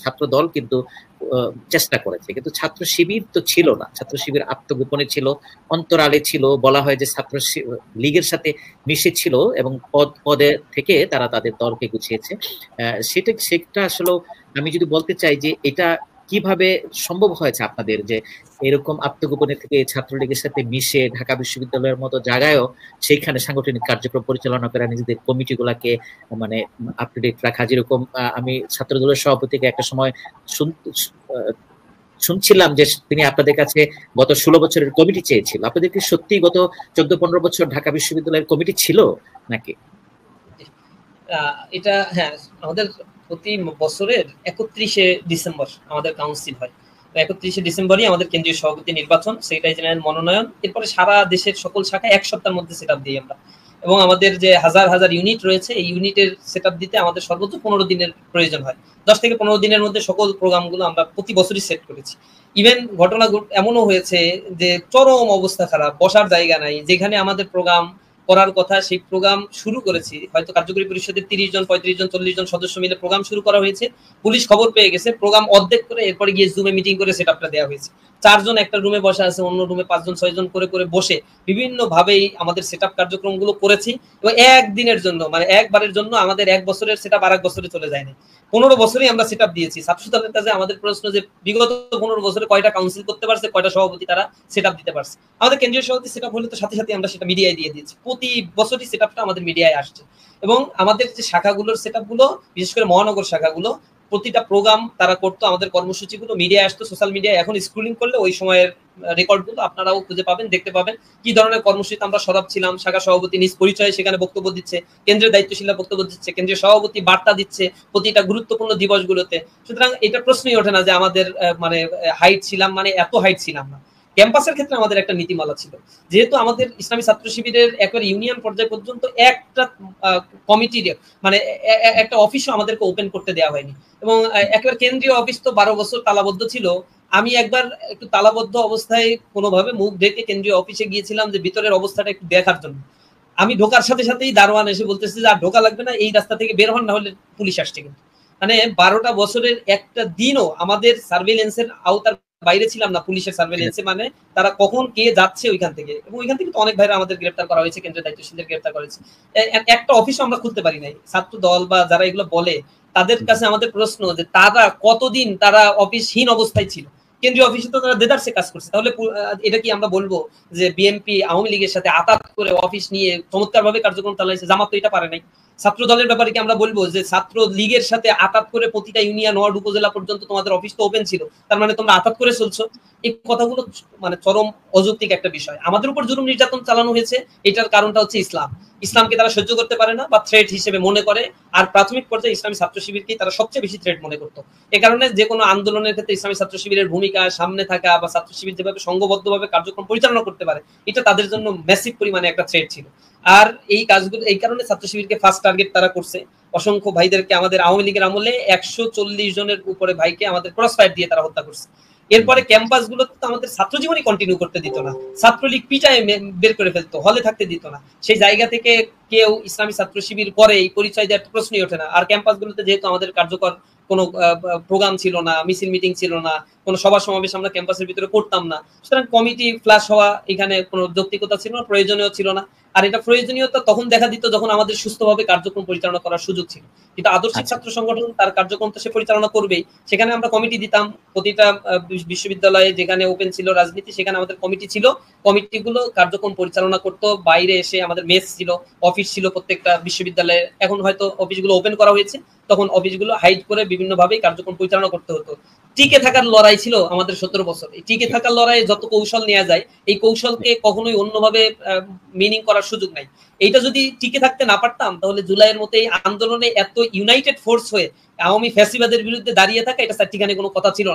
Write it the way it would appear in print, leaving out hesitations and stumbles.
ছাত্র দল কিন্তু চেষ্টা করেছে, কিন্তু ছাত্র শিবির তো ছিল না। ছাত্র শিবির আত্মগোপনে ছিল, অন্তরালে ছিল, বলা হয় যে ছাত্র লীগের সাথে মিশে ছিল এবং পদে থেকে তারা তাদের দলকে গুছিয়েছে। সেটা আসলে আমি যদি বলতে চাই যে এটা কিভাবে সম্ভব হয়েছে আপনাদের, যে এরকম আত্মগোপনে থেকে ছাত্রলীগের সাথে মিশে ঢাকা বিশ্ববিদ্যালয়ের মতো জায়গায়ও সেইখানে সাংগঠনিক কার্যক্রম পরিচালনা করা, নিজেদের কমিটি গুলাকে মানে আপ টু ডেট রাখা। যেরকম আমি ছাত্রদলের সভাপতিকে একটা সময় শুনছিলাম যে তিনি আপনাদের কাছে গত 16 বছরের কমিটি চেয়েছিল। আপনাদের কি সত্যি গত 14-15 বছর ঢাকা বিশ্ববিদ্যালয়ের কমিটি ছিল নাকি? এটা হ্যাঁ, আমাদের প্রতি বছরের 31শে ডিসেম্বর আমাদের কাউন্সিল হয়। 31শে ডিসেম্বরই আমাদের কেন্দ্রীয় সভাপতি নির্বাচন, সেক্রেটারি জেনারেল মনোনয়ন, এরপরে সারা দেশের সকল শাখা এক সপ্তাহের মধ্যে সেট আপ দিই আমরা। এবং আমাদের যে হাজার হাজার ইউনিট রয়েছে, এই ইউনিটের সেট আপ দিতে আমাদের সর্বোচ্চ 15 দিনের প্রয়োজন হয়। 10 থেকে 15 দিনের মধ্যে সকল প্রোগ্রামগুলো আমরা প্রতি বছরই সেট করেছি। ইভেন ঘটনা এমনও হয়েছে যে চরম অবস্থা খারাপ, বসার জায়গা নাই, যেখানে আমাদের প্রোগ্রাম করার কথা সেই প্রোগ্রাম শুরু করেছি, হয়তো কার্যকরী পরিষদের 30 জন 35 জন 40 জন সদস্য মিলে প্রোগ্রাম শুরু করা হয়েছে। পুলিশ খবর পেয়ে গেছে, প্রোগ্রাম অর্ধেক করে এরপরে গিয়ে জুমে মিটিং করে সেট আপটা দেওয়া হয়েছে। 4 জন একটা রুমে বসে আছে, অন্য রুমে 5 জন 6 জন করে করে বসে বিভিন্ন ভাবেই আমাদের সেট আপ কার্যক্রমগুলো করেছি। এবং একদিনের জন্য মানে একবারের জন্য আমাদের 1 বছরের সেট আপ আর 1 বছরে চলে যায় না। 15 বছরই আমরা সেট আপ দিয়েছি। ছাত্র দলের কাছে আমাদের প্রশ্ন যে বিগত 15 বছরে কয়টা কাউন্সিল করতে পারছে, কয়টা সভাপতি তারা সেট আপ দিতে পারছে। আমাদের কেন্দ্রীয় সভাপতি সেট আপ হলে তো সাথে সাথে আমরা সেটা মিডিয়ায় দিয়ে দিয়েছি। প্রতি বছরই সেট আপটা আমাদের মিডিয়ায় আসছে। এবং আমাদের যে শাখাগুলোর সেট আপগুলো, বিশেষ করে মহানগর শাখাগুলো, প্রতিটা প্রোগ্রাম তারা করতো, আমাদের কর্মসূচিগুলো মিডিয়ায় আসতো, সোশ্যাল মিডিয়ায়। এখন স্ক্রলিং করলে ওই সময়ের রেকর্ডগুলো আপনারাও খুঁজে পাবেন, দেখতে পাবেন কি ধরনের কর্মসূচি আমরা সরব ছিলাম। শাখা সভাপতি নিজ পরিচয়ে সেখানে বক্তব্য দিচ্ছে, কেন্দ্রের দায়িত্বশীলরা বক্তব্য দিচ্ছে, কেন্দ্রীয় সভাপতি বার্তা দিচ্ছে প্রতিটা গুরুত্বপূর্ণ দিবসগুলোতে। সুতরাং এটা প্রশ্নই ওঠে না যে আমাদের মানে হাইট ছিলাম, মানে এত হাইট ছিলাম না। ক্যাম্পাসের ক্ষেত্রে আমাদের একটা নীতিমালা ছিল, যেহেতু আমাদের ইসলামী ছাত্র শিবিরের একবার ইউনিয়ন পর্যায় পর্যন্ত একটা কমিটির মানে একটা অফিসও আমাদেরকে ওপেন করতে দেওয়া হয়নি। এবং একবার কেন্দ্রীয় অফিস তো 12 বছর তালাবদ্ধ ছিল। আমি একবার একটু তালাবদ্ধ অবস্থায় কোনোভাবে মুখ ঢেকে কেন্দ্রীয় অফিসে গিয়েছিলাম যে ভিতরের অবস্থাটা একটু দেখার জন্য। আমি ঢোকার সাথে সাথেই দারোয়ান এসে বলতেছে যে আর ঢোকা লাগবে না, এই রাস্তা থেকে বের হন, না হলে পুলিশ আসছে। কিন্তু মানে 12টা বছরের একটা দিনও আমাদের সার্ভেলেন্সের আওতার বাইরে ছিলাম না। পুলিশের সার্ভেলেন্সে মানে তারা কখন কে যাচ্ছে ওইখান থেকে, এবং ওইখান থেকে তো অনেক ভাইরা আমাদের গ্রেফতার করা হয়েছে, কেন্দ্রের দায়িত্বশীলদের গ্রেফতার করা হয়েছে। একটা অফিসও আমরা খুলতে পারি নাই। ছাত্র দল বা যারা এগুলো বলে তাদের কাছে আমাদের প্রশ্ন যে তারা কতদিন তারা অফিসহীন অবস্থায় ছিল। কেন্দ্রীয় অফিসে তো তারা দেদারসে কাজ করছে। তাহলে এটা কি আমরা বলবো যে বিএনপি আওয়ামী লীগের সাথে আতাত করে অফিস নিয়ে চমৎকার ভাবে কার্যক্রম চালাইছে? জামাত তো এটা পারে নাই। ছাত্র দলের ব্যাপারে কি আমরা বলবো যে ছাত্র লীগের সাথে আতাত করে প্রতিটা ইউনিয়ন ওয়ার্ড উপজেলা পর্যন্ত তোমাদের অফিস তো ওপেন ছিল, তার মানে তোমরা আতাত করে চলছো? এই কথাগুলো মানে চরম অযৌক্তিক একটা বিষয়। আমাদের উপর জুলুম নির্যাতন চালানো হয়েছে, এটার কারণটা হচ্ছে ইসলাম। ইসলামকে তারা সহ্য করতে পারে না বা থ্রেট হিসেবে মনে করে। আর প্রাথমিক পর্যায়ে ইসলামী ছাত্র শিবিরকেই তারা সবচেয়ে বেশি থ্রেট মনে করতো। এ কারণে যে কোনো আন্দোলনের ক্ষেত্রে ইসলামী ছাত্র শিবিরের ভূমিকা, সামনে থাকা বা ছাত্র শিবির যেভাবে সংঘবদ্ধভাবে কার্যক্রম পরিচালনা করতে পারে, এটা তাদের জন্য ম্যাসিভ পরিমাণে একটা থ্রেট ছিল। আর এই কাজগুলো এই কারণে ছাত্র শিবিরকে ফার্স্ট টার্গেট তারা করছে। অসংখ্য ভাইদেরকে আমাদের আওয়ামী লীগের আমলে 140 জনের উপরে ভাইকে আমাদের ক্রস ফায়ার দিয়ে তারা হত্যা করছে। এরপরে ক্যাম্পাস গুলো তো আমাদের ছাত্র জীবনই কন্টিনিউ করতে দিত না, ছাত্রলীগ পিটায় বের করে ফেলতো, হলে থাকতে দিত না। সেই জায়গা থেকে কেউ ইসলামী ছাত্র শিবির করে এই পরিচয় দেওয়ার প্রশ্নই ওঠে না। আর ক্যাম্পাস গুলোতে যেহেতু আমাদের কার্যকর কোনো প্রোগ্রাম ছিল না, মিছিল মিটিং ছিল না, কোনো সভা সমাবেশ আমরা ক্যাম্পাসের ভিতরে করতাম না, সুতরাং কমিটি ফ্ল্যাশ হওয়া এখানে কোনো যৌক্তিকতা ছিল না, প্রয়োজনীয় ছিল না। আর এটা প্রয়োজনীয়তা তখন দেখা দিত যখন আমাদের সুস্থভাবে কার্যক্রম পরিচালনা করার সুযোগ ছিল। কিন্তু আদর্শিক ছাত্র সংগঠন তার কার্যক্রম তো সে পরিচালনা করবেই। সেখানে আমরা কমিটি দিতাম, প্রতিটা বিশ্ববিদ্যালয়ে যেখানে ওপেন ছিল রাজনীতি সেখানে আমাদের কমিটি ছিল। কমিটিগুলো কার্যক্রম পরিচালনা করতো। বাইরে এসে আমাদের মেস ছিল, অফিস ছিল প্রত্যেকটা বিশ্ববিদ্যালয়ে। এখন হয়তো অফিসগুলো ওপেন করা হয়েছে, তখন অফিসগুলো হাইড করে বিভিন্নভাবে কার্যক্রম পরিচালনা করতে হতো। টিকে থাকার লড়াই ছিল আমাদের 17 বছর। এই টিকে থাকার লড়াইয়ে যত কৌশল নেওয়া যায়, এই কৌশলকে কখনোই অন্যভাবে মিনিং করার সুযোগ নাই। এইটা যদি টিকে থাকতে না পারতাম, তাহলে জুলাইয়ের মতো এই আন্দোলনে এত ইউনাইটেড ফোর্স হয়ে আওয়ামী ফ্যাসিবাদের বিরুদ্ধে দাঁড়িয়ে থাকা, এটা স্যার ঠিকানে কোনো কথা ছিল না।